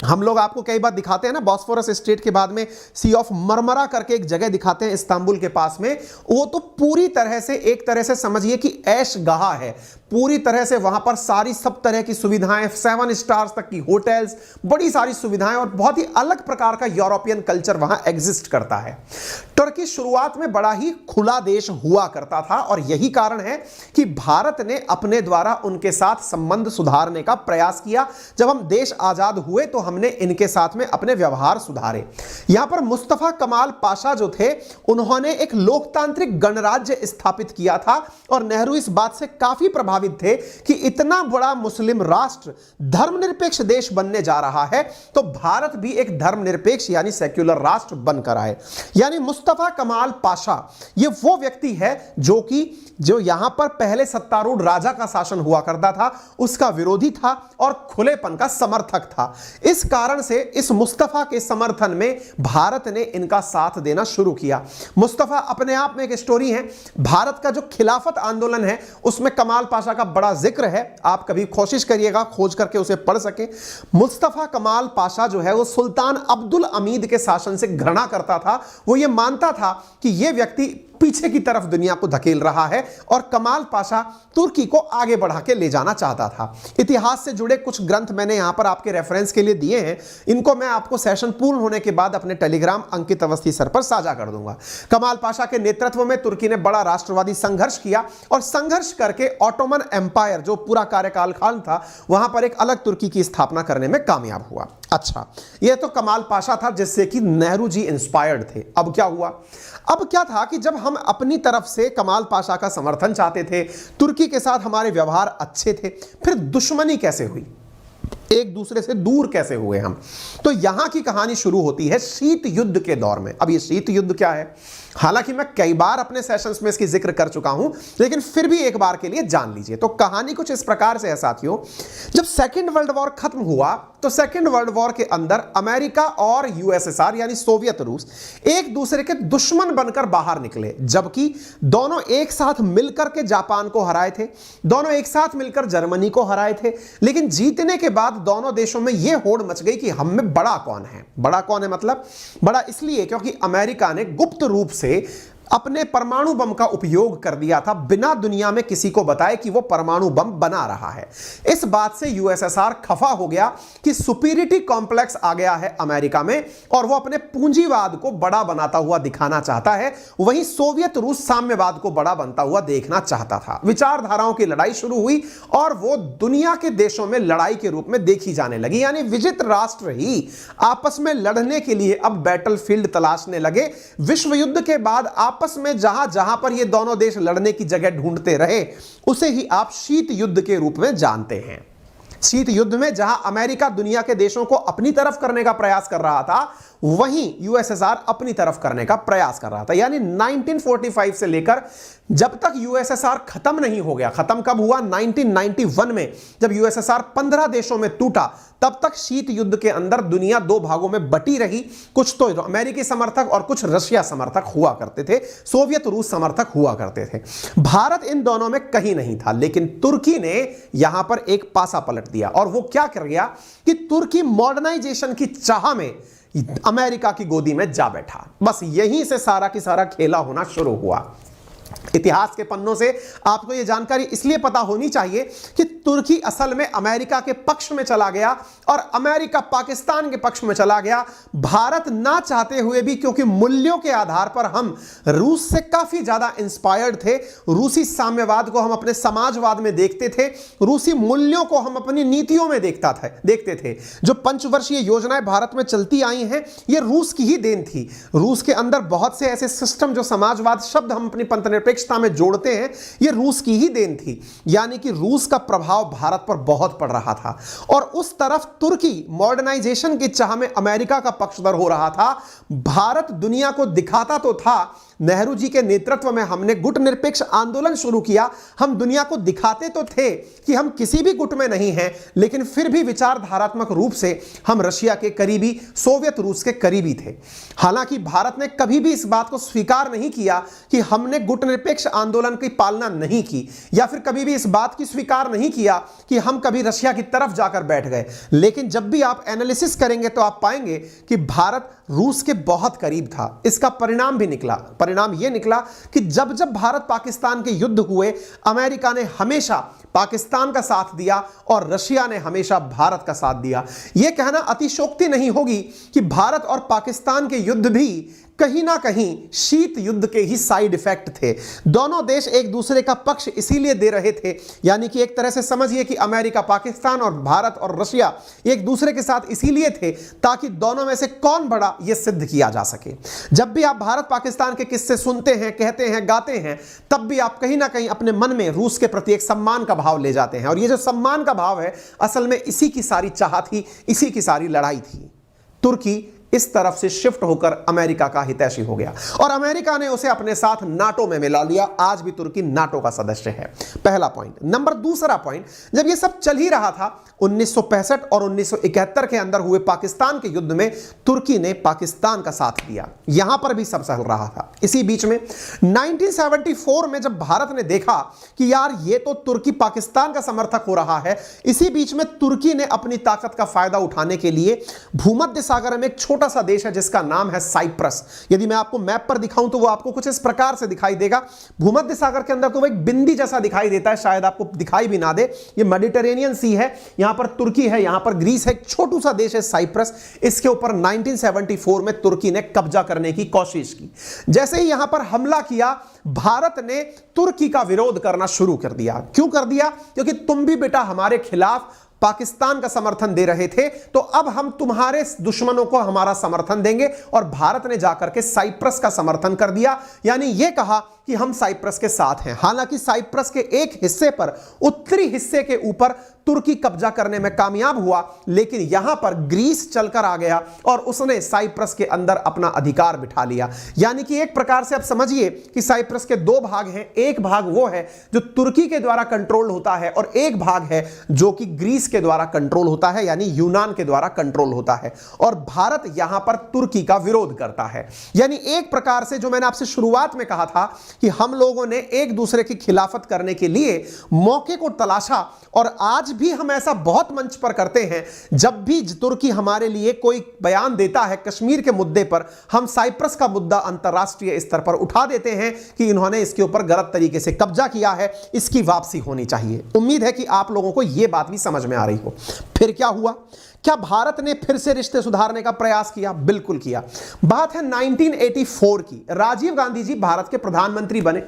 हम लोग आपको कई बार दिखाते हैं ना, बॉस्फोरस स्ट्रेट के बाद में सी ऑफ मरमरा करके एक जगह दिखाते हैं इस्तांबुल के पास में, वो तो पूरी तरह से एक तरह से समझिए कि ऐश गहा है। पूरी तरह से वहां पर सारी सब तरह की सुविधाएं, 7 स्टार्स तक की होटल्स, बड़ी सारी सुविधाएं और बहुत ही अलग प्रकार का यूरोपियन कल्चर वहां एग्जिस्ट करता है। तुर्की शुरुआत में बड़ा ही खुला देश हुआ करता था और यही कारण है कि भारत ने अपने द्वारा उनके साथ संबंध सुधारने का प्रयास किया। जब हम देश आजाद हुए तो हमने इनके साथ में अपने व्यवहार सुधारे। यहां पर मुस्तफा कमाल पाशा जो थे, उन्होंने एक लोकतांत्रिक गणराज्य स्थापित किया था और नेहरू इस बात से काफी प्रभावित थे कि इतना बड़ा मुस्लिम राष्ट्र धर्मनिरपेक्ष देश बनने जा रहा है, तो भारत भी एक धर्मनिरपेक्ष यानी सेक्युलर राष्ट्र बनकर आए। यानी मुस्तफा कमाल पाशा ये वो व्यक्ति है जो यहां पर पहले सत्तारूढ़ राजा का शासन हुआ करता था, उसका विरोधी था और खुलेपन का समर्थक था। इस कारण से इस मुस्तफा के समर्थन में भारत ने इनका साथ देना शुरू किया। मुस्तफा अपने आप में एक स्टोरी है। भारत का जो खिलाफत आंदोलन है उसमें कमाल पाशा का बड़ा जिक्र है। आप कभी कोशिश करिएगा खोज करके उसे पढ़ सके। मुस्तफा कमाल पाशा जो है वो सुल्तान अब्दुल अमीद के शासन से घृणा करता था। वो ये मानता था कि यह व्यक्ति पीछे की तरफ दुनिया को धकेल रहा है और कमाल पाशा तुर्की को आगे बढ़ा के ले जाना चाहता था। इतिहास से जुड़े कुछ ग्रंथ मैंने यहां पर आपके रेफरेंस के लिए दिए हैं। इनको मैं आपको सेशन पूर्ण होने के बाद अपने टेलीग्राम अंकित अवस्थी सर पर साझा कर दूंगा। कमाल पाशा के नेतृत्व में तुर्की ने बड़ा राष्ट्रवादी संघर्ष किया और संघर्ष करके ऑटोमन एम्पायर जो पूरा कार्यकाल था वहां पर एक अलग तुर्की की स्थापना करने में कामयाब हुआ। अच्छा, यह तो कमाल पाशा था जिससे कि नेहरू जी इंस्पायर्ड थे। अब क्या हुआ? अब क्या था कि जब हम अपनी तरफ से कमाल पाशा का समर्थन चाहते थे, तुर्की के साथ हमारे व्यवहार अच्छे थे, फिर दुश्मनी कैसे हुई, एक दूसरे से दूर कैसे हुए हम? तो यहां की कहानी शुरू होती है शीत युद्ध के दौर में। अब ये शीत युद्ध क्या है? हालांकि मैं कई बार अपने सेशंस में इसकी जिक्र कर चुका हूं, लेकिन फिर भी एक बार के लिए जान लीजिए। तो कहानी कुछ इस प्रकार से है साथियों। जब सेकेंड वर्ल्ड वॉर खत्म हुआ तो सेकेंड वर्ल्ड वॉर के अंदर अमेरिका और यूएसएसआर यानी सोवियत रूस एक दूसरे के दुश्मन बनकर बाहर निकले, जबकि दोनों एक साथ मिलकर के जापान को हराए थे, दोनों एक साथ मिलकर जर्मनी को हराए थे। लेकिन जीतने के बाद दोनों देशों में यह होड़ मच गई कि हम में बड़ा कौन है। बड़ा कौन है मतलब बड़ा इसलिए क्योंकि अमेरिका ने गुप्त रूप से अपने परमाणु बम का उपयोग कर दिया था बिना दुनिया में किसी को बताए कि वो परमाणु बम बना रहा है। इस बात से यूएसएसआर खफा हो गया कि सुपीरियरिटी कॉम्प्लेक्स आ गया है अमेरिका में और वो अपने पूंजीवाद को बड़ा बनाता हुआ दिखाना चाहता है। वहीं सोवियत रूस साम्यवाद को बड़ा बनता हुआ देखना चाहता था। विचारधाराओं की लड़ाई शुरू हुई और वो दुनिया के देशों में लड़ाई के रूप में देखी जाने लगी। यानी विजित राष्ट्र ही आपस में लड़ने के लिए अब बैटलफील्ड तलाशने लगे। विश्व युद्ध के बाद आपस में जहां जहां पर ये दोनों देश लड़ने की जगह ढूंढते रहे उसे ही आप शीत युद्ध के रूप में जानते हैं। शीत युद्ध में जहां अमेरिका दुनिया के देशों को अपनी तरफ करने का प्रयास कर रहा था, वहीं यूएसएसआर अपनी तरफ करने का प्रयास कर रहा था। यानी 1945 से लेकर जब तक यूएसएसआर खत्म नहीं हो गया, खत्म कब हुआ? 1991 में जब यूएसएसआर 15 देशों में टूटा, तब तक शीत युद्ध के अंदर दुनिया दो भागों में बटी रही। कुछ तो अमेरिकी समर्थक और कुछ रशिया समर्थक हुआ करते थे, सोवियत रूस समर्थक हुआ करते थे। भारत इन दोनों में कहीं नहीं था, लेकिन तुर्की ने यहां पर एक पासा पलट दिया। और वो क्या कर गया कि तुर्की मॉडर्नाइजेशन की चाह में अमेरिका की गोदी में जा बैठा। बस यहीं से सारा की सारा खेला होना शुरू हुआ। इतिहास के पन्नों से आपको यह जानकारी इसलिए पता होनी चाहिए कि तुर्की असल में अमेरिका के पक्ष में चला गया और अमेरिका पाकिस्तान के पक्ष में चला गया, भारत ना चाहते हुए भी, क्योंकि मूल्यों के आधार पर हम रूस से काफी ज्यादा इंस्पायर्ड थे। रूसी साम्यवाद को हम अपने समाजवाद में देखते थे, रूसी मूल्यों को हम अपनी नीतियों में देखते थे। जो पंचवर्षीय योजनाएं भारत में चलती आई हैं, यह रूस की ही देन थी। रूस के अंदर बहुत से ऐसे सिस्टम, जो समाजवाद शब्द हम अपनी पंथनिरपेक्ष धर्मनिरपेक्षता में जोड़ते हैं, यह रूस की ही देन थी। यानी कि रूस का प्रभाव भारत पर बहुत पड़ रहा था और उस तरफ तुर्की मॉडर्नाइजेशन की चाह में अमेरिका का पक्षधर हो रहा था। भारत दुनिया को दिखाता तो था, नेहरू जी के नेतृत्व में हमने गुट निरपेक्ष आंदोलन शुरू किया, हम दुनिया को दिखाते तो थे कि हम किसी भी गुट में नहीं हैं, लेकिन फिर भी विचारधारात्मक रूप से हम रशिया के करीबी, सोवियत रूस के करीबी थे। हालांकि भारत ने कभी भी इस बात को स्वीकार नहीं किया कि हमने गुट निरपेक्ष आंदोलन की पालना नहीं की, या फिर कभी भी इस बात की स्वीकार नहीं किया कि हम कभी रशिया की तरफ जाकर बैठ गए। लेकिन जब भी आप एनालिसिस करेंगे तो आप पाएंगे कि भारत रूस के बहुत करीब था। इसका परिणाम भी निकला। परिणाम यह निकला कि जब जब भारत पाकिस्तान के युद्ध हुए, अमेरिका ने हमेशा पाकिस्तान का साथ दिया और रशिया ने हमेशा भारत का साथ दिया। यह कहना अतिशयोक्ति नहीं होगी कि भारत और पाकिस्तान के युद्ध भी कहीं ना कहीं शीत युद्ध के ही साइड इफेक्ट थे। दोनों देश एक दूसरे का पक्ष इसीलिए दे रहे थे, यानी कि एक तरह से समझिए कि अमेरिका पाकिस्तान और भारत और रशिया एक दूसरे के साथ इसीलिए थे ताकि दोनों में से कौन बड़ा यह सिद्ध किया जा सके। जब भी आप भारत पाकिस्तान के किस्से सुनते हैं, कहते हैं, गाते हैं, तब भी आप कहीं ना कहीं अपने मन में रूस के प्रति एक सम्मान का भाव ले जाते हैं। और यह जो सम्मान का भाव है, असल में इसी की सारी चाह थी, इसी की सारी लड़ाई थी। तुर्की इस तरफ से शिफ्ट होकर अमेरिका का हितैषी हो गया और अमेरिका ने उसे अपने साथ नाटो में मिला लिया। आज भी तुर्की नाटो का सदस्य है। पहला पॉइंट। नंबर दूसरा पॉइंट, जब यह सब चल ही रहा था, 1965 और 1971 के अंदर हुए पाकिस्तान के युद्ध में तुर्की ने पाकिस्तान का साथ दिया। यहां पर भी सब चल रहा था। इसी बीच में 1974 में जब भारत ने देखा कि यार ये तो तुर्की पाकिस्तान का समर्थक हो रहा है, इसी बीच में तुर्की ने अपनी ताकत का फायदा उठाने के लिए भूमध्य सागर में एक छोटा सा देश है जिसका नाम है साइप्रस। यदि मैं आपको मैप पर दिखाऊं तो वो आपको कुछ इस प्रकार से दिखाई देगा। भूमध्य सागर के अंदर तो वो एक बिंदी जैसा दिखाई देता है, शायद आपको दिखाई भी ना दे। ये मेडिटेरेनियन सी है, यहां पर तुर्की है, यहां पर ग्रीस है, एक छोटू सा देश है साइप्रस। इसके ऊपर 1974 में तुर्की ने कब्जा करने की कोशिश की। जैसे ही यहां पर हमला किया, भारत ने तुर्की का विरोध करना शुरू कर दिया। क्यों कर दिया? क्योंकि तुम भी बेटा हमारे खिलाफ पाकिस्तान का समर्थन दे रहे थे, तो अब हम तुम्हारे दुश्मनों को हमारा समर्थन देंगे। और भारत ने जाकर के साइप्रस का समर्थन कर दिया, यानी यह कहा कि हम साइप्रस के साथ हैं। हालांकि साइप्रस के एक हिस्से पर, उत्तरी हिस्से के ऊपर तुर्की कब्जा करने में कामयाब हुआ, लेकिन यहां पर ग्रीस चलकर आ गया और उसने साइप्रस के अंदर अपना अधिकार बिठा लिया। यानी कि एक प्रकार से आप समझिए कि साइप्रस के दो भाग हैं। एक भाग वो है जो तुर्की के द्वारा कंट्रोल होता है और एक भाग है जो कि ग्रीस के द्वारा कंट्रोल होता है, यानी यूनान के द्वारा कंट्रोल होता है। और भारत यहां पर तुर्की का विरोध करता है। यानी एक प्रकार से, जो मैंने आपसे शुरुआत में कहा था कि हम लोगों ने एक दूसरे की खिलाफत करने के लिए मौके को तलाशा, और आज भी हम ऐसा बहुत मंच पर करते हैं। जब भी तुर्की हमारे लिए कोई बयान देता है कश्मीर के मुद्दे पर, हम साइप्रस का मुद्दा अंतरराष्ट्रीय स्तर पर उठा देते हैं कि इन्होंने इसके ऊपर गलत तरीके से कब्जा किया है, इसकी वापसी होनी चाहिए। उम्मीद है कि आप लोगों को यह बात भी समझ में आ रही हो। फिर क्या हुआ? क्या भारत ने फिर से रिश्ते सुधारने का प्रयास किया? बिल्कुल किया। बात है 1984 की। राजीव गांधी जी भारत के प्रधानमंत्री बने।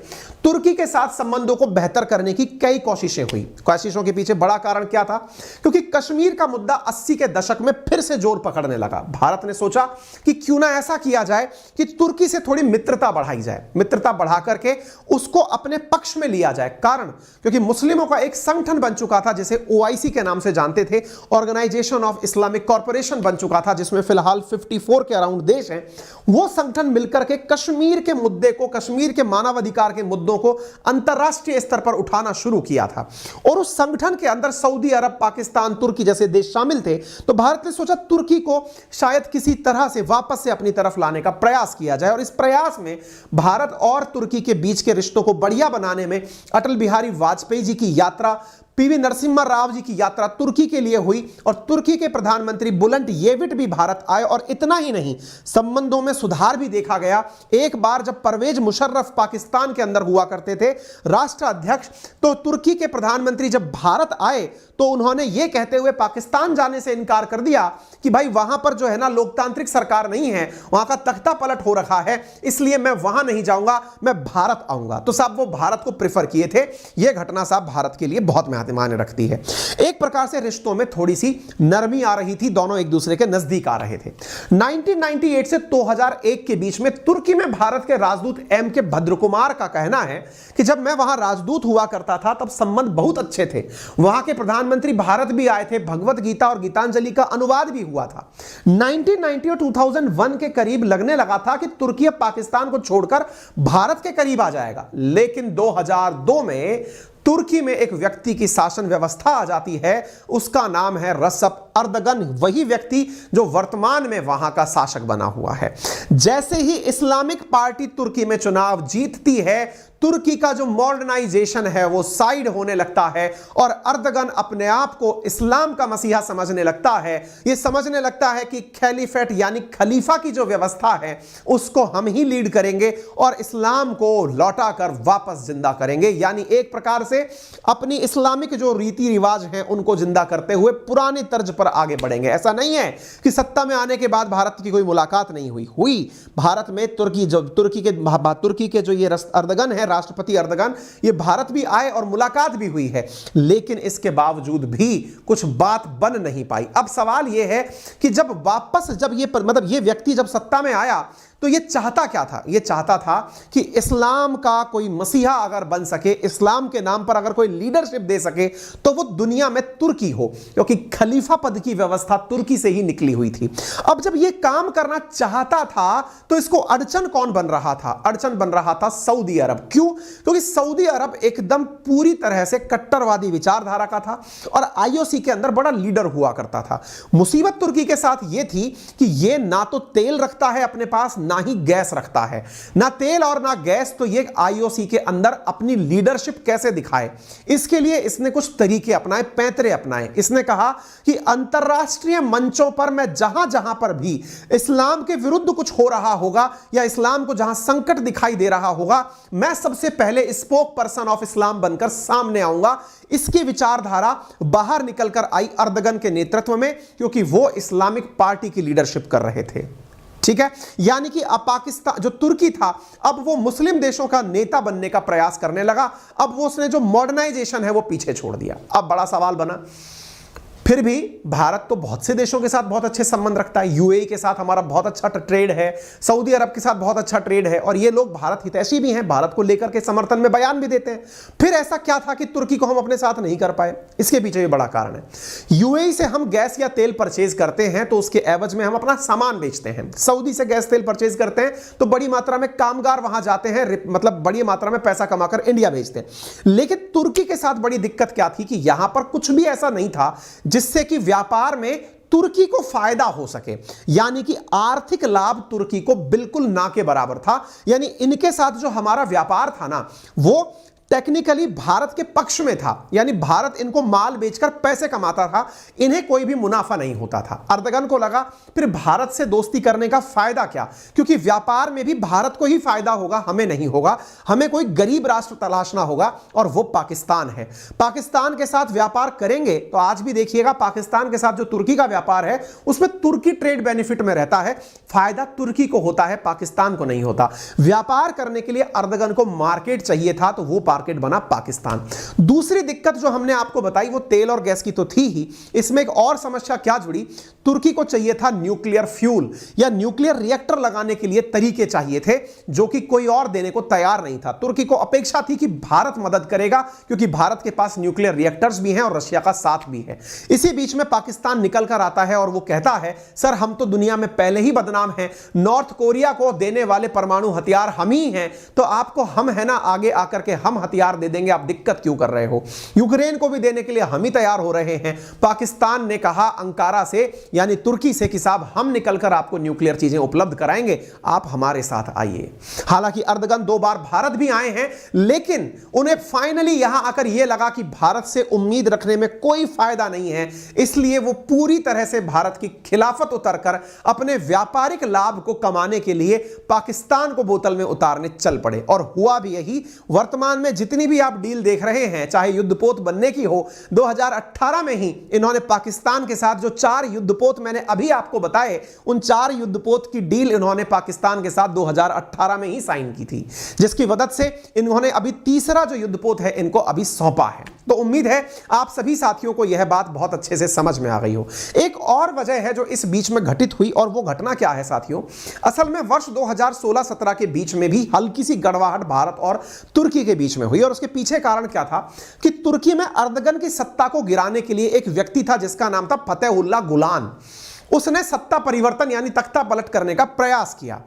तुर्की के साथ संबंधों को बेहतर करने की कई कोशिशें हुई। कोशिशों के पीछे बड़ा कारण क्या था? क्योंकि कश्मीर का मुद्दा 80 के दशक में फिर से जोर पकड़ने लगा। भारत ने सोचा कि क्यों ना ऐसा किया जाए कि तुर्की से थोड़ी मित्रता बढ़ाई जाए, मित्रता बढ़ा करके उसको अपने पक्ष में लिया जाए। कारण, क्योंकि मुस्लिमों का एक संगठन बन चुका था जिसे OIC के नाम से जानते थे, ऑर्गेनाइजेशन ऑफ इस्लामिक कॉर्पोरेशन बन चुका था, जिसमें फिलहाल 54 के अराउंड देश हैं। वो संगठन मिलकर के कश्मीर के मुद्दे को, कश्मीर के मानवाधिकार के मुद्दों को अंतरराष्ट्रीय स्तर पर उठाना शुरू किया था। और उस संगठन के अंदर सऊदी अरब, पाकिस्तान, तुर्की जैसे देश शामिल थे। तो भारत ने सोचा तुर्की को शायद किसी तरह से वापस से अपनी तरफ लाने का प्रयास किया जाए। और इस प्रयास में भारत और तुर्की के बीच के रिश्तों को बढ़िया बनाने में अटल बिहारी वाजपेयी जी की यात्रा, PV नरसिम्हा राव जी की यात्रा तुर्की के लिए हुई और तुर्की के प्रधानमंत्री बुलंट येविट भी भारत आए। और इतना ही नहीं, संबंधों में सुधार भी देखा गया। एक बार जब परवेज मुशर्रफ पाकिस्तान के अंदर हुआ करते थे राष्ट्राध्यक्ष, तो तुर्की के प्रधानमंत्री जब भारत आए तो उन्होंने यह कहते हुए पाकिस्तान जाने से इनकार कर दिया कि भाई वहां पर जो है ना लोकतांत्रिक सरकार नहीं है, वहां का तख्ता पलट हो रखा है, इसलिए मैं वहां नहीं जाऊंगा, मैं भारत आऊंगा। तो साहब वो भारत को प्रेफर किए थे। यह घटना साहब भारत के लिए बहुत महत्वपूर्ण मायने रखती है। एक प्रकार से रिश्तों में थोड़ी सी नरमी आ रही थी, दोनों एक दूसरे के नजदीक आ रहे थे। 1998 से 2001 के बीच में तुर्की में भारत के राजदूत एम के भद्र कुमार का कहना है कि जब मैं वहां राजदूत हुआ करता था तब संबंध बहुत अच्छे थे। वहां के प्रधानमंत्री भारत भी आए थे, भगवत गीता और गीतांजलि का अनुवाद भी हुआ था। 1990 और 2001 के करीब लगने लगा था कि तुर्की अब पाकिस्तान को छोड़कर भारत के करीब आ जाएगा, लेकिन 2002 में तुर्की में एक व्यक्ति की शासन व्यवस्था आ जाती है, उसका नाम है रसप अर्दगन, वही व्यक्ति जो वर्तमान में वहां का शासक बना हुआ है। जैसे ही इस्लामिक पार्टी तुर्की में चुनाव जीतती है, तुर्की का जो मॉडर्नाइजेशन है वो साइड होने लगता है और अर्दगन अपने आप को इस्लाम का मसीहा समझने लगता है। ये समझने लगता है कि खलीफेट यानी खलीफा की जो व्यवस्था है उसको हम ही लीड करेंगे और इस्लाम को लौटाकर वापस जिंदा करेंगे, यानी एक प्रकार से अपनी इस्लामिक जो रीति रिवाज हैं उनको जिंदा करते हुए पुरानी तर्ज पर आगे बढ़ेंगे। ऐसा नहीं है कि सत्ता में आने के बाद भारत की कोई मुलाकात नहीं हुई। भारत में तुर्की के जो ये अर्दगन है, राष्ट्रपति अर्दगन, ये भारत भी आए और मुलाकात भी हुई है, लेकिन इसके बावजूद भी कुछ बात बन नहीं पाई। अब सवाल ये है कि ये व्यक्ति जब सत्ता में आया तो ये चाहता क्या था? ये चाहता था कि इस्लाम का कोई मसीहा अगर बन सके, इस्लाम के नाम पर अगर कोई लीडरशिप दे सके तो वो दुनिया में तुर्की हो, क्योंकि खलीफा पद की व्यवस्था तुर्की से ही निकली हुई थी। अब जब ये काम करना चाहता था तो इसको अड़चन कौन बन रहा था? अड़चन बन रहा था सऊदी अरब। क्यों? क्योंकि सऊदी अरब एकदम पूरी तरह से कट्टरवादी विचारधारा का था और आईओसी के अंदर बड़ा लीडर हुआ करता था। मुसीबत तुर्की के साथ ये थी कि ये ना तो तेल रखता है अपने पास, ना ही गैस रखता है। ना तेल और ना गैस, तो ये आईओसी के अंदर अपनी लीडरशिप कैसे दिखाए? इसके लिए इसने कुछ तरीके अपनाए, पैंतरे अपनाए। इसने कहा कि अंतरराष्ट्रीय मंचों पर मैं जहां जहां पर भी इस्लाम के विरुद्ध कुछ हो रहा होगा या इस्लाम को जहां संकट दिखाई दे रहा होगा, मैं सबसे पहले स्पोक पर्सन ऑफ इस्लाम बनकर सामने आऊंगा। इसकी विचारधारा बाहर निकलकर आई अर्दगन के नेतृत्व में, क्योंकि वो इस्लामिक पार्टी की लीडरशिप कर रहे थे। ठीक है, यानी कि अब पाकिस्तान जो तुर्की था अब वो मुस्लिम देशों का नेता बनने का प्रयास करने लगा। अब वो उसने जो मॉडर्नाइजेशन है वो पीछे छोड़ दिया। अब बड़ा सवाल बना, फिर भी भारत तो बहुत से देशों के साथ बहुत अच्छे संबंध रखता है। यूएई के साथ हमारा बहुत अच्छा ट्रेड है, सऊदी अरब के साथ बहुत अच्छा ट्रेड है और ये लोग भारत हितैषी भी हैं, भारत को लेकर के समर्थन में बयान भी देते हैं। फिर ऐसा क्या था कि तुर्की को हम अपने साथ नहीं कर पाए? इसके पीछे ये बड़ा कारण है। यूएई से हम गैस या तेल परचेज करते हैं तो उसके एवज में हम अपना सामान बेचते हैं। सऊदी से गैस तेल परचेज करते हैं तो बड़ी मात्रा में कामगार वहां जाते हैं, मतलब बड़ी मात्रा में पैसा कमाकर इंडिया भेजते हैं। लेकिन तुर्की के साथ बड़ी दिक्कत क्या थी कि यहां पर कुछ भी ऐसा नहीं था जिससे कि व्यापार में तुर्की को फायदा हो सके, यानी कि आर्थिक लाभ तुर्की को बिल्कुल ना के बराबर था। यानी इनके साथ जो हमारा व्यापार था ना, वो टेक्निकली भारत के पक्ष में था, यानी भारत इनको माल बेचकर पैसे कमाता था, इन्हें कोई भी मुनाफा नहीं होता था। अर्दगन को लगा फिर भारत से दोस्ती करने का फायदा क्या, क्योंकि व्यापार में भी भारत को ही फायदा होगा, हमें नहीं होगा। हमें कोई गरीब राष्ट्र तलाशना होगा और वो पाकिस्तान है। पाकिस्तान के साथ व्यापार करेंगे तो आज भी देखिएगा पाकिस्तान के साथ जो तुर्की का व्यापार है उसमें तुर्की ट्रेड बेनिफिट में रहता है, फायदा तुर्की को होता है, पाकिस्तान को नहीं होता। व्यापार करने के लिए अर्दगन को मार्केट चाहिए था तो वो मार्केट बना पाकिस्तान। दूसरी दिक्कत जो हमने आपको बताई वो तेल और गैस की तो थी ही, इसमें एक और समस्या क्या जुड़ी? तुर्की को चाहिए था न्यूक्लियर फ्यूल या न्यूक्लियर रिएक्टर लगाने के लिए तरीके चाहिए थे, जो कि कोई और देने को तैयार नहीं था। तुर्की को अपेक्षा थी कि भारत मदद करेगा, क्योंकि भारत के पास न्यूक्लियर रिएक्टर्स भी हैं और रशिया का साथ भी है। इसी बीच में पाकिस्तान निकल कर आता है और वो कहता है सर हम तो दुनिया में पहले ही बदनाम हैं, नॉर्थ कोरिया को देने वाले परमाणु हथियार हम ही हैं, तो आपको हम है ना आगे आकर के हम हथियार दे देंगे, आप दिक्कत क्यों कर रहे हो? यूक्रेन को भी देने के लिए हम ही तैयार हो रहे हैं। पाकिस्तान ने कहा अंकारा से यानी तुर्की से कि साहब हम निकलकर आपको न्यूक्लियर चीजें उपलब्ध कराएंगे, आप हमारे साथ आइए। हालांकि अर्दगन 2 बार भारत भी आए हैं, लेकिन उन्हें फाइनली यहां आकर यह लगा कि भारत से उम्मीद रखने में कोई फायदा नहीं है, इसलिए वो पूरी तरह से भारत की खिलाफत उतरकर अपने व्यापारिक लाभ को कमाने के लिए पाकिस्तान को बोतल में उतारने चल पड़े। और हुआ भी यही। वर्तमान में जितनी भी आप डील देख रहे हैं, चाहे युद्धपोत बनने की हो, 2018 में ही इन्होंने पाकिस्तान के साथ जो 4 युद्धपोत मैंने अभी आपको बताए, उन 4 युद्धपोत की डील इन्होंने पाकिस्तान के साथ 2018 में ही साइन की थी, जिसकी मदद से इन्होंने अभी तीसरा जो युद्धपोत है इनको अभी सौंपा है। तो उम्मीद है आप सभी साथियों को यह बात बहुत अच्छे से समझ में आ गई हो। एक और वजह है जो इस बीच में घटित हुई, और वो घटना क्या है साथियों, असल में वर्ष 2016-17 के बीच में भी हल्की सी गड़बड़ाहट भारत और तुर्की के बीच में हुई, और उसके पीछे कारण क्या था कि तुर्की में अर्दगन की सत्ता को गिराने के लिए एक व्यक्ति था जिसका नाम था फतेहुल्लाह गुलान। उसने सत्ता परिवर्तन यानी तख्ता पलट करने का प्रयास किया।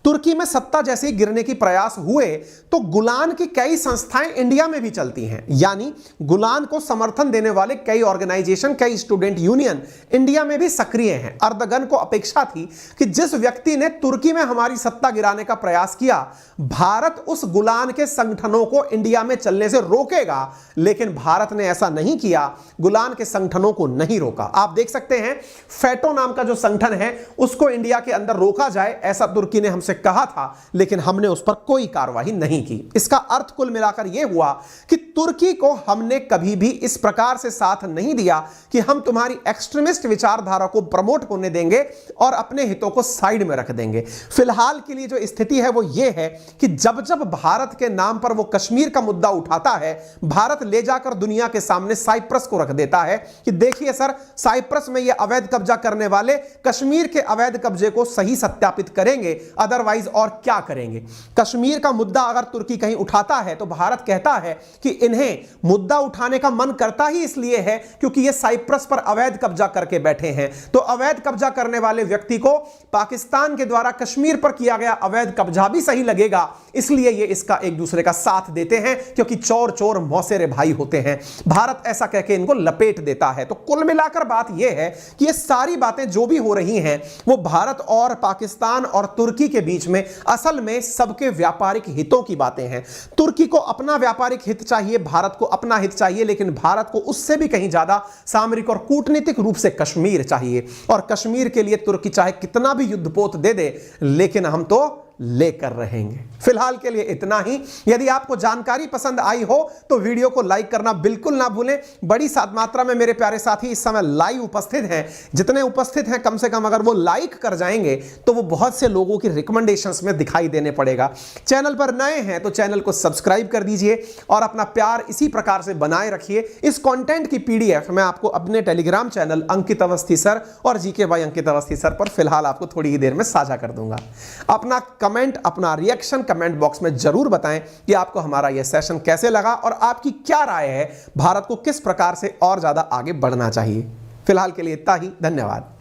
तुर्की में सत्ता जैसे ही गिरने की प्रयास हुए तो गुलान की कई संस्थाएं इंडिया में भी चलती हैं, यानी गुलान को समर्थन देने वाले कई ऑर्गेनाइजेशन, कई स्टूडेंट यूनियन इंडिया में भी सक्रिय हैं। अर्दगन को अपेक्षा थी कि जिस व्यक्ति ने तुर्की में हमारी सत्ता गिराने का प्रयास किया, भारत उस गुलान के संगठनों को इंडिया में चलने से रोकेगा, लेकिन भारत ने ऐसा नहीं किया, गुलान के संगठनों को नहीं रोका। आप देख सकते हैं फैटो नाम का जो संगठन है उसको इंडिया के अंदर रोका जाए, ऐसा तुर्की ने हमसे कहा था, लेकिन हमने उस पर कोई कार्रवाई नहीं की। इसका अर्थ कुल मिलाकर यह हुआ कि तुर्की को हमने कभी भी इस प्रकार से साथ नहीं दिया कि हम तुम्हारी एक्सट्रीमिस्ट विचारधारा को प्रमोट होने देंगे और अपने हितों को साइड में रख देंगे। फिलहाल के लिए जो स्थिति है वो यह है कि जब जब भारत के नाम पर वो कश्मीर का मुद्दा उठाता है, भारत ले जाकर दुनिया के सामने साइप्रस को रख देता है कि देखिए सर, साइप्रस में ये अवैध कब्जा करने वाले कश्मीर के अवैध कब्जे को सही सत्यापित करेंगे, अदरवाइज और क्या करेंगे। कश्मीर का मुद्दा अगर तुर्की कहीं उठाता है तो भारत कहता है कि इन्हें मुद्दा उठाने का मन करता ही इसलिए है क्योंकि ये साइप्रस पर अवैध कब्जा करके बैठे हैं, तो अवैध कब्जा करने वाले व्यक्ति को पाकिस्तान के द्वारा कश्मीर पर किया गया अवैध कब्जा भी सही लगेगा, इसलिए ये इसका एक दूसरे का साथ देते हैं क्योंकि चोर चोर मौसेरे भाई होते हैं। भारत ऐसा कह के इनको लपेट देता है। तो कुल मिलाकर बात यह है कि ये सारी बातें जो भी हो रही हैं वो भारत और पाकिस्तान और तुर्की के बीच में असल में सबके व्यापारिक हितों की बातें हैं। तुर्की को अपना व्यापारिक हित चाहिए, भारत को अपना हित चाहिए, लेकिन भारत को उससे भी कहीं ज्यादा सामरिक और कूटनीतिक रूप से कश्मीर चाहिए, और कश्मीर के लिए तुर्की चाहे कितना भी युद्धपोत दे दे, लेकिन हम तो लेकर रहेंगे। फिलहाल के लिए इतना ही। यदि आपको जानकारी पसंद आई हो तो वीडियो को लाइक करना बिल्कुल ना भूलें। बड़ी मात्रा में मेरे प्यारे साथी इस समय लाइव उपस्थित हैं, जितने उपस्थित हैं कम से कम अगर वो लाइक कर जाएंगे तो वो बहुत से लोगों की रिकमेंडेशंस में दिखाई देने पड़ेगा। चैनल पर नए हैं तो चैनल को सब्सक्राइब कर दीजिए और अपना प्यार इसी प्रकार से बनाए रखिए। इस कंटेंट की पीडीएफ मैं आपको अपने टेलीग्राम चैनल अंकित अवस्थी सर और GK by Ankit Awasthi sir पर फिलहाल आपको थोड़ी ही देर में साझा कर दूंगा। अपना कमेंट, अपना रिएक्शन कमेंट बॉक्स में जरूर बताएं कि आपको हमारा यह सेशन कैसे लगा और आपकी क्या राय है, भारत को किस प्रकार से और ज्यादा आगे बढ़ना चाहिए। फिलहाल के लिए इतना ही, धन्यवाद।